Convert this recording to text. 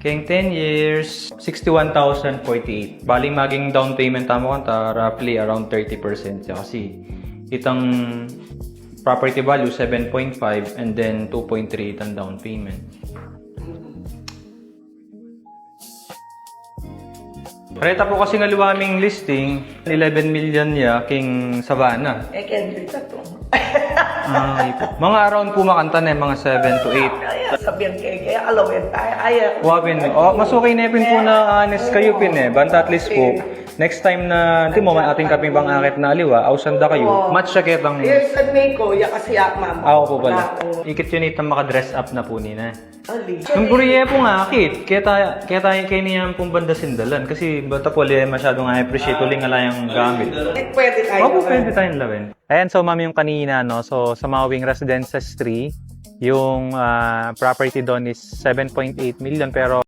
Kaya 10 years, 61,048. Bali maging down payment tamo kanta roughly around 30% siya kasi itang property value 7.5 and then 2.3 itang down payment. Pareta po kasi nga luwaming listing, 11 million ya king Savannah. Kaya dito to. Mga around po makanta na mga 7 to 8. Sabihan kaya alawin tayo. Ay, Wapin. Mas okay na pin po na honest kayo pin Banta at least po, next time na, di mo man ating kaping bang akit na aliwa, ausanda kayo, match siya kitang... Here's a Meiko, ya kasi mama. Ako po pala. Ikit yun itang maka-dress up na po nina. Ali. Yung buriye po nga akit, kaya tayo kayo niyan pong banda sindalan. Kasi bata po masyadong appreciate uling nga yung gamit. Pwede tayo. Opo, pwede tayong lawin. Ayan, so ma'am yung kanina, no? So sa Mawing Residences 3, yung property doon is 7.8 million pero